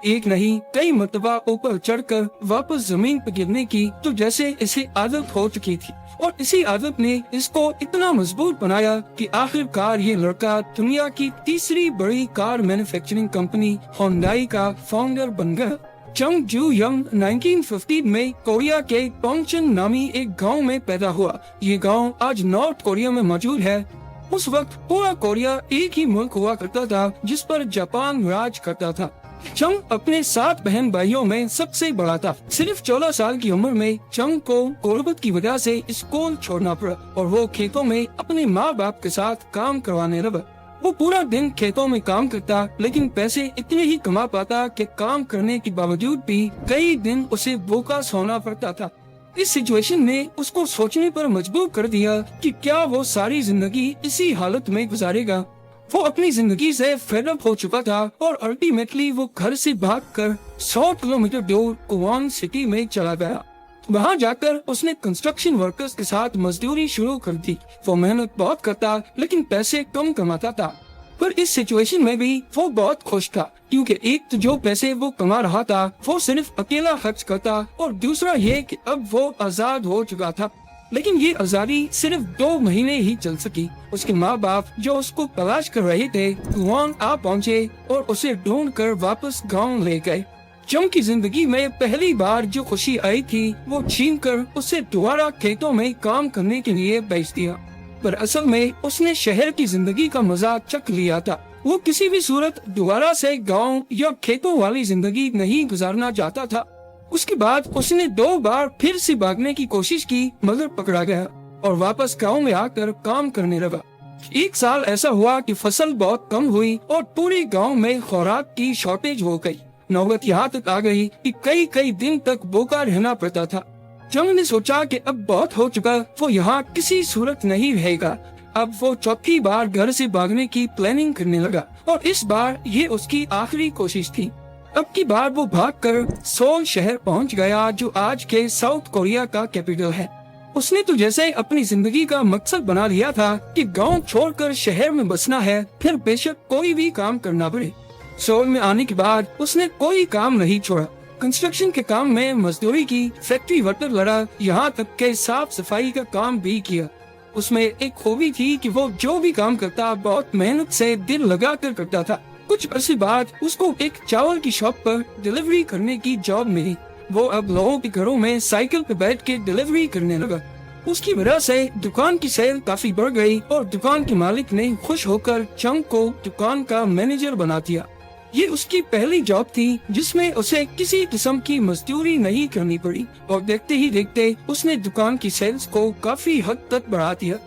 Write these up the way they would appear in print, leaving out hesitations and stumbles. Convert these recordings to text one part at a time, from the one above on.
एक नहीं कई मरतबा ऊपर चढ़कर वापस जमीन पर गिरने की तो जैसे इसे आदत हो चुकी थी, और इसी आदत ने इसको इतना मजबूत बनाया कि आखिरकार ये लड़का दुनिया की तीसरी बड़ी कार मैन्युफैक्चरिंग कंपनी होंडाई का फाउंडर बन गया। चंग जू यंग 1950 में कोरिया के टोंगचन नामी एक गांव में पैदा हुआ। ये गांव आज नॉर्थ कोरिया में मौजूद है। उस वक्त पूरा कोरिया एक ही मुल्क हुआ करता था जिस पर जापान राज करता था। चंग अपने 7 बहन भाइयों में सबसे बड़ा था। सिर्फ 14 साल की उम्र में चंग को गुर्बत की वजह से स्कूल छोड़ना पड़ा और वो खेतों में अपने माँ बाप के साथ काम करवाने लगा। वो पूरा दिन खेतों में काम करता, लेकिन पैसे इतने ही कमा पाता कि काम करने के बावजूद भी कई दिन उसे भूखा सोना पड़ता था। इस सिचुएशन ने उसको सोचने पर मजबूर कर दिया कि क्या वो सारी जिंदगी इसी हालत में गुजारेगा। वो अपनी जिंदगी से फेड अप हो चुका था और अल्टीमेटली वो घर से भागकर 100 किलोमीटर दूर कुवान सिटी में चला गया। वहाँ जाकर उसने कंस्ट्रक्शन वर्कर्स के साथ मजदूरी शुरू कर दी। वो मेहनत बहुत करता लेकिन पैसे कम कमाता था, पर इस सिचुएशन में भी वो बहुत खुश था, क्योंकि एक तो जो पैसे वो कमा रहा था वो सिर्फ अकेला खर्च करता, और दूसरा ये कि अब वो आजाद हो चुका था। लेकिन ये आजादी सिर्फ 2 महीने ही चल सकी। उसके माँ बाप जो उसको तलाश कर रहे थे वहाँ आ पहुँचे और उसे ढूंढ कर वापस गाँव ले गए। चंग की जिंदगी में पहली बार जो खुशी आई थी वो छीन कर उसे दोबारा खेतों में काम करने के लिए भेज दिया। पर असल में उसने शहर की जिंदगी का मजा चख लिया था। वो किसी भी सूरत दोबारा से गांव या खेतों वाली जिंदगी नहीं गुजारना चाहता था। उसके बाद उसने 2 बार फिर से भागने की कोशिश की, मगर पकड़ा गया और वापस गांव में आकर काम करने लगा। 1 साल ऐसा हुआ कि फसल बहुत कम हुई और पूरे गांव में खुराक की शॉर्टेज हो गई। नौबत यहाँ तक आ गई कि कई दिन तक भूखा रहना पड़ता था। चंग ने सोचा कि अब बहुत हो चुका, वो यहाँ किसी सूरत नहीं रहेगा। अब वो चौथी बार घर से भागने की प्लानिंग करने लगा और इस बार ये उसकी आखिरी कोशिश थी। अब की बार वो भागकर सोल शहर पहुँच गया जो आज के साउथ कोरिया का कैपिटल है। उसने तो जैसे अपनी जिंदगी का मकसद बना लिया था कि गांव छोड़कर शहर में बसना है, फिर बेशक कोई भी काम करना पड़े। सोल में आने के बाद उसने कोई काम नहीं छोड़ा। कंस्ट्रक्शन के काम में मजदूरी की, फैक्ट्री वर्कर लड़ा, यहाँ तक के साफ सफाई का काम भी किया। उसमें एक खूबी थी कि वो जो भी काम करता बहुत मेहनत से दिल लगा कर करता था। कुछ अरसे बाद उसको एक चावल की शॉप पर डिलीवरी करने की जॉब मिली। वो अब लोगों के घरों में साइकिल पे बैठ के डिलीवरी करने लगा। उसकी वजह से दुकान की सेल काफी बढ़ गई और दुकान के मालिक ने खुश होकर चंग को दुकान का मैनेजर बना दिया। ये उसकी पहली जॉब थी जिसमें उसे किसी किस्म की मजदूरी नहीं करनी पड़ी, और देखते ही देखते उसने दुकान की सेल्स को काफी हद तक बढ़ा दिया।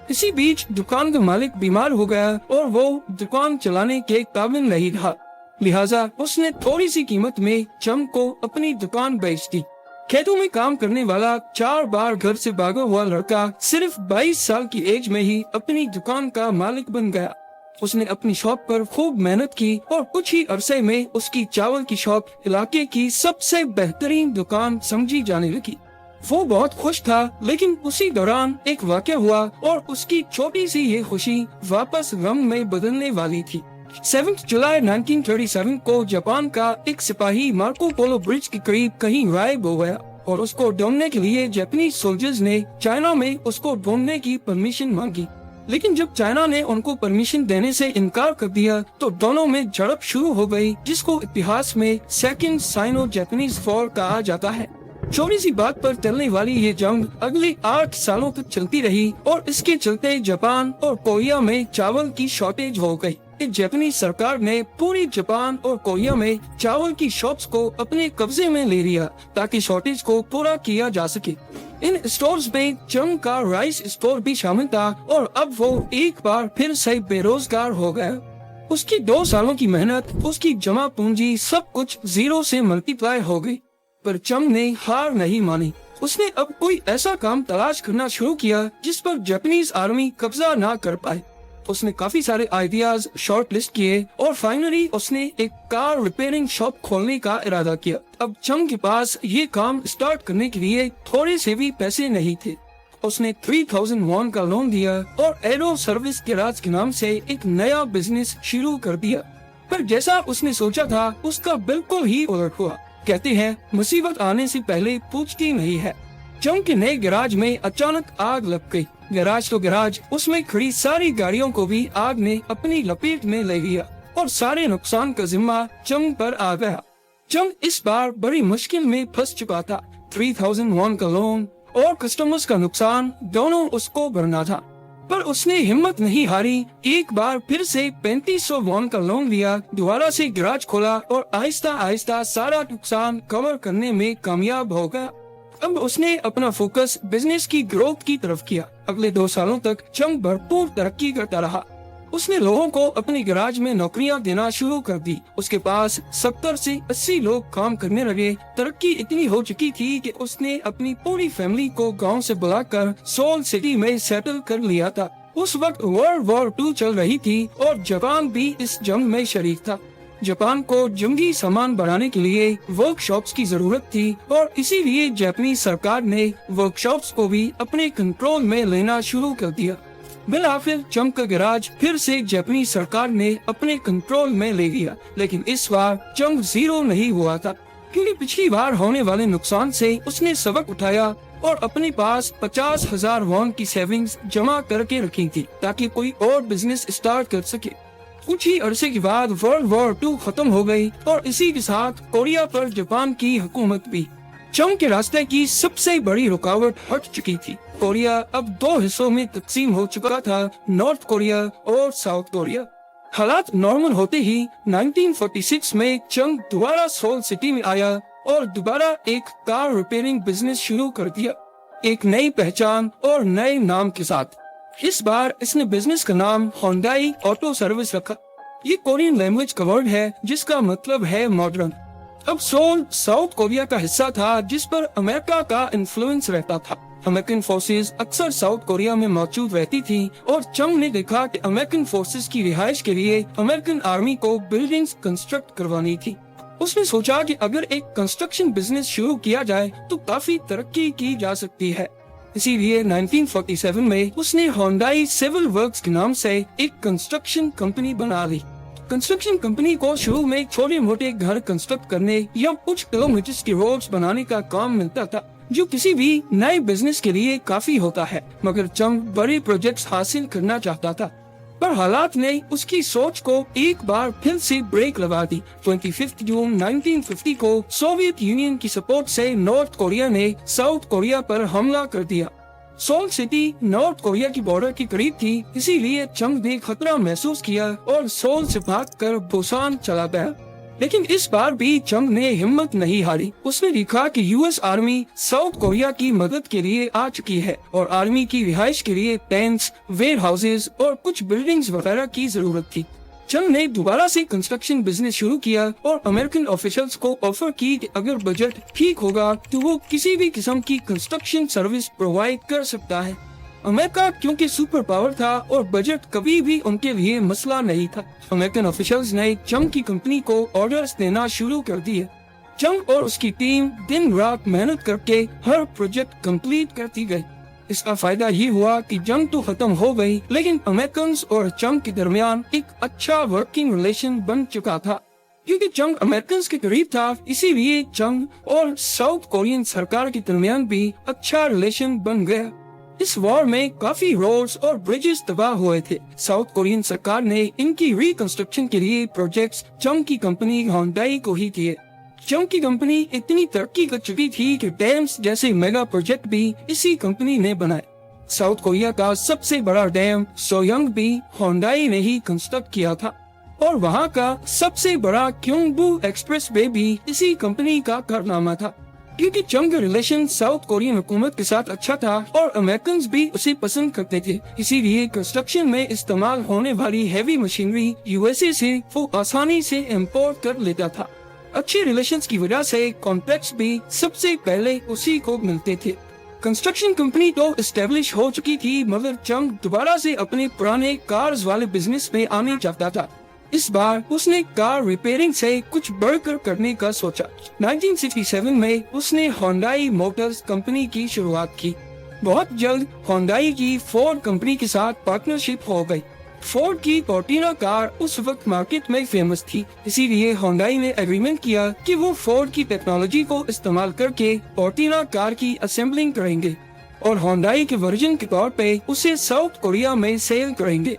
इसी बीच दुकान का मालिक बीमार हो गया और वो दुकान चलाने के काबिल नहीं रहा, लिहाजा उसने थोड़ी सी कीमत में चंग को अपनी दुकान बेच दी। खेतों में काम करने वाला 4 बार घर से भागा हुआ लड़का सिर्फ 22 साल की एज में ही अपनी दुकान का मालिक बन गया। उसने अपनी शॉप पर खूब मेहनत की और कुछ ही अरसे में उसकी चावल की शॉप इलाके की सबसे बेहतरीन दुकान समझी जाने लगी। वो बहुत खुश था, लेकिन उसी दौरान एक वाक़या हुआ और उसकी छोटी सी ये खुशी वापस गम में बदलने वाली थी। 7 जुलाई 1937 को जापान का एक सिपाही मार्को पोलो ब्रिज के करीब कहीं गायब हो गया और उसको ढूंढने के लिए जापानी सोल्जर्स ने चाइना में उसको ढूंढने की परमिशन मांगी। लेकिन जब चाइना ने उनको परमिशन देने से इनकार कर दिया तो दोनों में झड़प शुरू हो गई, जिसको इतिहास में सेकंड साइनो जापानीज वॉर कहा जाता है। छोटी सी बात पर चलने वाली ये जंग अगले 8 सालों तक चलती रही और इसके चलते जापान और कोरिया में चावल की शॉर्टेज हो गई। जापानी सरकार ने पूरी जापान और कोरिया में चावल की शॉप्स को अपने कब्जे में ले लिया ताकि शॉर्टेज को पूरा किया जा सके। इन स्टोर्स में चंग का राइस स्टोर भी शामिल था और अब वो एक बार फिर से बेरोजगार हो गया। उसकी 2 सालों की मेहनत, उसकी जमा पूंजी, सब कुछ 0 से मल्टीप्लाई हो गई। पर चंग ने हार नहीं मानी। उसने अब कोई ऐसा काम तलाश करना शुरू किया जिस पर जापानीज आर्मी कब्जा ना कर पाए। उसने काफी सारे आइडियाज शॉर्ट लिस्ट किए और फाइनली उसने एक कार रिपेयरिंग शॉप खोलने का इरादा किया। अब चंग के पास ये काम स्टार्ट करने के लिए थोड़े से भी पैसे नहीं थे। उसने 3000 वॉन का लोन दिया और एरो सर्विस गैराज के नाम से एक नया बिजनेस शुरू कर दिया। پر جیسا اس نے سوچا تھا اس کا بالکل ہی الٹ ہوا۔ کہتے ہیں مصیبت آنے سے پہلے پوچھتی نہیں ہے۔ چنگ کے نئے گراج میں اچانک آگ لگ گئی۔ گراج تو گراج، اس میں کھڑی ساری گاڑیوں کو بھی آگ نے اپنی لپیٹ میں لے لیا اور سارے نقصان کا ذمہ چنگ پر آ گیا۔ چنگ اس بار بڑی مشکل میں پھنس چکا تھا۔ 3000 وون کا لون اور کسٹمرز کا نقصان دونوں اس کو بھرنا تھا، پر اس نے ہمت نہیں ہاری۔ ایک بار پھر سے 3500 وون کا لون لیا، دوبارہ سے گراج کھولا اور آہستہ آہستہ سارا نقصان کور کرنے میں کامیاب ہو گیا۔ اب اس نے اپنا فوکس بزنس کی گروتھ کی طرف کیا۔ اگلے 2 سالوں تک چنگ بھرپور ترقی کرتا رہا۔ اس نے لوگوں کو اپنے گراج میں نوکریاں دینا شروع کر دی۔ اس کے پاس 70 سے 80 لوگ کام کرنے لگے۔ ترقی اتنی ہو چکی تھی کہ اس نے اپنی پوری فیملی کو گاؤں سے بلا کر سول سٹی میں سیٹل کر لیا تھا۔ اس وقت ورلڈ وار 2 چل رہی تھی اور جاپان بھی اس جنگ میں شریک تھا۔ جاپان کو جنگی سامان بنانے کے لیے ورک شاپس کی ضرورت تھی اور اسی لیے جاپانی سرکار نے ورک شاپس کو بھی اپنے کنٹرول میں لینا شروع کر دیا۔ بالآخر چنگ کا گراج پھر سے جاپانی سرکار نے اپنے کنٹرول میں لے لیا، لیکن اس بار چنگ زیرو نہیں ہوا تھا، کیونکہ پچھلی بار ہونے والے نقصان سے اس نے سبق اٹھایا اور اپنے پاس 50,000 وون کی سیونگز جمع کر کے رکھی تھی تاکہ کوئی اور بزنس اسٹارٹ کر سکے۔ کچھ ہی عرصے کے بعد ورلڈ وار 2 ختم ہو گئی اور اسی کے ساتھ کوریا پر جاپان کی حکومت بھی۔ چنگ کے راستے کی سب سے بڑی رکاوٹ ہٹ چکی تھی۔ کوریا اب 2 حصوں میں تقسیم ہو چکا تھا، نارتھ کوریا اور ساؤتھ کوریا۔ حالات نارمل ہوتے ہی 1946 میں چنگ دوبارہ سول سٹی میں آیا اور دوبارہ ایک کار ریپیئرنگ بزنس شروع کر دیا، ایک نئی پہچان اور نئے نام کے ساتھ۔ اس بار اس نے بزنس کا نام ہونڈائی آٹو سروس رکھا۔ یہ کورین لینگویج کا ورڈ ہے جس کا مطلب ہے ماڈرن۔ اب سول ساؤتھ کوریا کا حصہ تھا جس پر امریکہ کا انفلوئنس رہتا تھا۔ امریکن فورسز اکثر ساؤتھ کوریا میں موجود رہتی تھی اور چنگ نے دیکھا کہ امریکن فورسز کی رہائش کے لیے امریکن آرمی کو بلڈنگز کنسٹرکٹ کروانی تھی۔ اس نے سوچا کہ اگر ایک کنسٹرکشن بزنس شروع کیا جائے تو کافی ترقی کی جا سکتی ہے۔ اسی لیے 1947 میں اس نے ہونڈائی سیول ورکس کے نام سے ایک کنسٹرکشن کمپنی بنا لی۔ کنسٹرکشن کمپنی کو شروع میں چھوٹے موٹے گھر کنسٹرکٹ کرنے یا کچھ کلومیٹرز کے روڈز بنانے کا کام ملتا تھا، جو کسی بھی نئے بزنس کے لیے کافی ہوتا ہے، مگر چنگ بڑے پروجیکٹس حاصل کرنا چاہتا تھا۔ پر حالات نے اس کی سوچ کو ایک بار پھر سے بریک لگا دی۔ 25 جون 1950 کو سوویت یونین کی سپورٹ سے نارتھ کوریا نے ساؤتھ کوریا پر حملہ کر دیا۔ سول سٹی نارتھ کوریا کی بارڈر کے قریب تھی، اسی لیے چنگ نے خطرہ محسوس کیا اور سول سے بھاگ کر بوسان چلا گیا۔ لیکن اس بار بھی چنگ نے ہمت نہیں ہاری۔ اس نے دیکھا کہ U S army south Korea کی مدد کے لیے آ چکی ہے اور آرمی کی رہائش کے لیے ٹینٹس، ویئر ہاؤسز اور کچھ بلڈنگز وغیرہ کی ضرورت تھی۔ چنگ نے دوبارہ سے کنسٹرکشن بزنس شروع کیا اور امریکن آفیشلز کو آفر کی کہ اگر بجٹ ٹھیک ہوگا تو وہ کسی بھی قسم کی کنسٹرکشن سروس پرووائڈ کر سکتا ہے۔ امریکہ کیونکہ سپر پاور تھا اور بجٹ کبھی بھی ان کے لیے مسئلہ نہیں تھا، امریکن آفیشلز نے چنگ کی کمپنی کو آرڈرز دینا شروع کر دیے۔ چنگ اور اس کی ٹیم دن رات محنت کر کے ہر پروجیکٹ کمپلیٹ کرتی گئی۔ اس کا فائدہ یہ ہوا کہ جنگ تو ختم ہو گئی، لیکن امریکنز اور چنگ کے درمیان ایک اچھا ورکنگ ریلیشن بن چکا تھا۔ کیونکہ چنگ امریکنز کے قریب تھا، اسی لیے چنگ اور ساؤتھ کورین سرکار کے درمیان بھی اچھا ریلیشن بن گیا۔ اس وار میں کافی روڈز اور بریجز تباہ ہوئے تھے۔ ساؤتھ کورین سرکار نے ان کی ریکنسٹرکشن کے لیے پروجیکٹس چنگ کی کمپنی ہونڈائی کو ہی دیے۔ چنگ کی کمپنی اتنی ترقی کر چکی تھی کہ ڈیمز جیسے میگا پروجیکٹ بھی اسی کمپنی نے بنائے۔ ساؤتھ کوریا کا سب سے بڑا ڈیم سویانگ بھی ہونڈائی نے ہی کنسٹرکٹ کیا تھا اور وہاں کا سب سے بڑا کیونگبو ایکسپریس وے بھی اسی کمپنی کا کارنامہ تھا۔ کیونکہ چنگ کا ریلیشن ساؤتھ کورین حکومت کے ساتھ اچھا تھا اور امریکنز بھی اسے پسند کرتے تھے، اسی لیے کنسٹرکشن میں استعمال ہونے والی heavy machinery U S A سے وہ آسانی سے امپورٹ کر لیتا تھا۔ اچھے ریلیشنز کی وجہ سے کانٹریکٹس بھی سب سے پہلے اسی کو ملتے تھے۔ کنسٹرکشن کمپنی تو اسٹیبلش ہو چکی تھی، مگر چنگ دوبارہ سے اپنے پرانے کارز والے بزنس میں آنے چاہتا تھا۔ اس بار اس نے کار ریپیئرنگ سے کچھ بڑھ کر کرنے کا سوچا۔ 1967 میں اس نے ہونڈائی موٹرز کمپنی کی شروعات کی۔ بہت جلد ہونڈائی کی فورڈ کمپنی کے ساتھ پارٹنرشپ ہو گئی۔ فورड की कॉर्टिना कार उस वक्त मार्केट में फेमस थी, इसीलिए होंडाई ने एग्रीमेंट किया कि वो फोर्ड की टेक्नोलॉजी को इस्तेमाल करके कॉर्टिना कार की असेंबलिंग करेंगे और होंडाई के वर्जन के तौर पे उसे साउथ कोरिया में सेल करेंगे।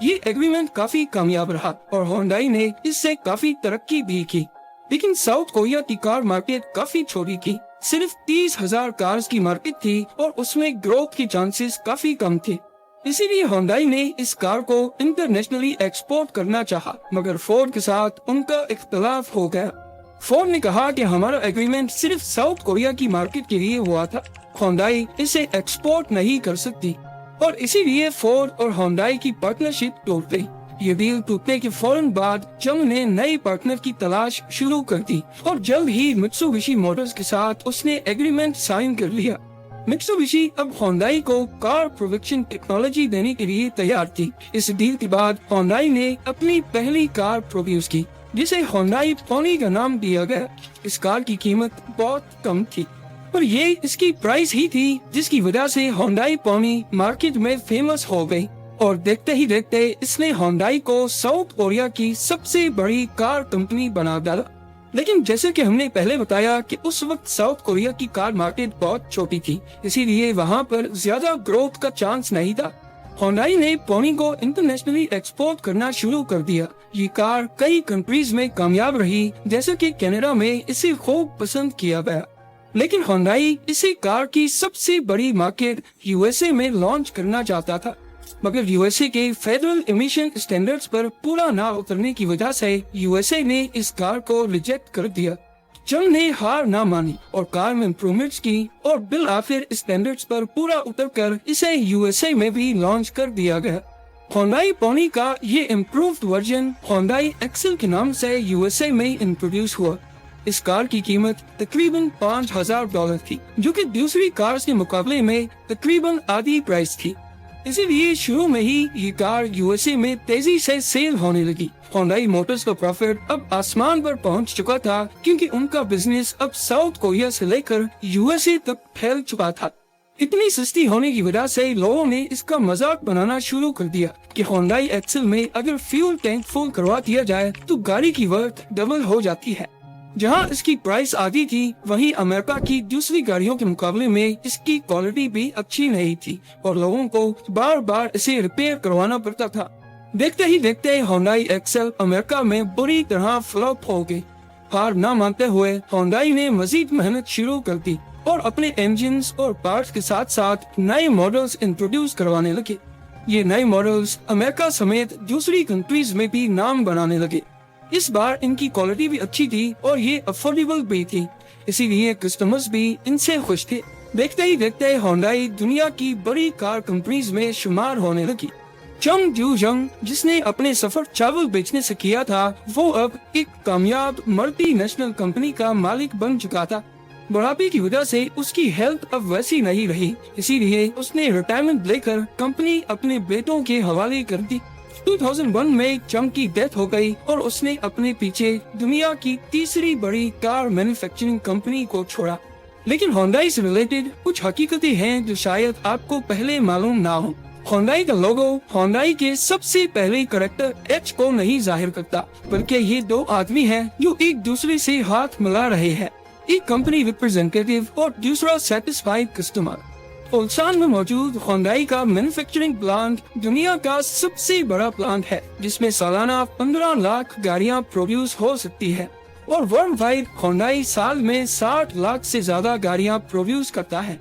ये एग्रीमेंट काफी कामयाब रहा और होंडाई ने इससे काफी तरक्की भी की, लेकिन साउथ कोरिया की कार मार्केट काफी छोटी थी, सिर्फ 30,000 कार्स की मार्केट थी और उसमें ग्रोथ की चांसेस काफी कम थे। इसीलिए होंडाई ने इस कार को इंटरनेशनली एक्सपोर्ट करना चाहा, मगर फोर्ड के साथ उनका इख्तलाफ हो गया। फोर्ड ने कहा कि हमारा एग्रीमेंट सिर्फ साउथ कोरिया की मार्केट के लिए हुआ था, होंडाई इसे एक्सपोर्ट नहीं कर सकती और इसीलिए फोर्ड और होंडाई की पार्टनरशिप टूट गई। ये डील टूटने के फौरन बाद जंग ने नए पार्टनर की तलाश शुरू कर दी और जल्द ही मित्सुबिशी मोटर्स के साथ उसने एग्रीमेंट साइन कर लिया। मित्सुबिशी अब होंडाई को कार प्रोडक्शन टेक्नोलॉजी देने के लिए तैयार थी। इस डील के बाद होंडाई ने अपनी पहली कार प्रोड्यूस की, जिसे होंडाई पोनी का नाम दिया गया। इस कार की कीमत बहुत कम थी और ये इसकी प्राइस ही थी जिसकी वजह से होंडाई पोनी मार्केट में फेमस हो गई और देखते ही देखते इसने होंडाई को साउथ कोरिया की सबसे बड़ी कार कंपनी बना डाला। लेकिन जैसे कि हमने पहले बताया कि उस वक्त साउथ कोरिया की कार मार्केट बहुत छोटी थी, इसीलिए वहाँ पर ज्यादा ग्रोथ का चांस नहीं था। होंडाई ने पोनी को इंटरनेशनली एक्सपोर्ट करना शुरू कर दिया। ये कार कई कंट्रीज में कामयाब रही, जैसे कि कनाडा में इसे खूब पसंद किया गया। लेकिन होंडाई इसे कार की सबसे बड़ी मार्केट यूएसए में लॉन्च करना चाहता था, मगर यूएसए के फेडरल एमिशन स्टैंडर्ड्स पर पूरा ना उतरने की वजह से यूएसए ने इस कार को रिजेक्ट कर दिया। जंग ने हार ना मानी और कार में इम्प्रूवमेंट्स की और बिल आखिर स्टैंडर्ड्स पर पूरा उतरकर इसे यूएसए में भी लॉन्च कर दिया गया। होंडाई पोनी का ये इम्प्रूव्ड वर्जन होंडाई एक्सेल के नाम से यूएसए में इंट्रोड्यूस हुआ। इस कार की कीमत तकरीबन $5,000 थी, जो कि दूसरी कार के मुकाबले में तकरीबन आधी प्राइस थी। इसीलिए शुरू में ही ये कार यूएसए में तेजी से सेल होने लगी। होंडाई मोटर्स का प्रॉफिट अब आसमान पर पहुंच चुका था, क्योंकि उनका बिजनेस अब साउथ कोरिया से लेकर यूएसए तक फैल चुका था। इतनी सस्ती होने की वजह से लोगों ने इसका मजाक बनाना शुरू कर दिया कि होंडाई एक्सेल में अगर फ्यूल टैंक फुल करवा दिया जाए तो गाड़ी की वर्थ डबल हो जाती है। जहां इसकी प्राइस आधी थी, वहीं अमेरिका की दूसरी गाड़ियों के मुकाबले में इसकी क्वालिटी भी अच्छी नहीं थी और लोगों को बार बार इसे रिपेयर करवाना पड़ता था। देखते ही देखते होंडाई एक्सेल अमेरिका में बुरी तरह फ्लॉप हो गई। हार न मानते हुए होंडाई ने मजीद मेहनत शुरू कर दी और अपने इंजन्स और पार्ट्स के साथ साथ नए मॉडल्स इंट्रोड्यूस करवाने लगे। ये नए मॉडल्स अमेरिका समेत दूसरी कंट्रीज में भी नाम बनाने लगे। इस बार इनकी क्वालिटी भी अच्छी थी और ये अफोर्डेबल भी थी, इसीलिए कस्टमर्स भी इनसे खुश थे। देखते ही देखते होंडाई दुनिया की बड़ी कार कंपनीज में शुमार होने लगी। चंग जू जंग, जिसने अपने सफर चावल बेचने से किया था, वो अब एक कामयाब मल्टीनेशनल कंपनी का मालिक बन चुका था। बुढ़ापे की वजह से उसकी हेल्थ अब वैसी नहीं रही, इसीलिए उसने रिटायरमेंट लेकर कंपनी अपने बेटों के हवाले कर दी। 2001 में चंग की डेथ हो गई और उसने अपने पीछे दुनिया की तीसरी बड़ी कार मैन्युफैक्चरिंग कंपनी को छोड़ा। लेकिन होंडाई से रिलेटेड कुछ हकीकतें हैं जो शायद आपको पहले मालूम ना हो। होंडाई का लोगो होंडाई के सबसे पहले कैरेक्टर एच को नहीं जाहिर करता, बल्कि ये दो आदमी हैं जो एक दूसरे से हाथ मिला रहे हैं, एक कंपनी रिप्रेजेंटेटिव और दूसरा सेटिस्फाइड कस्टमर। उल्सान में मौजूद होंडाई का मैन्युफैक्चरिंग प्लांट दुनिया का सबसे बड़ा प्लांट है, जिसमें सालाना 15 लाख गाड़ियां प्रोड्यूस हो सकती है और वर्ल्ड वाइड होंडाई साल में 60 लाख से ज्यादा गाड़ियां प्रोड्यूस करता है।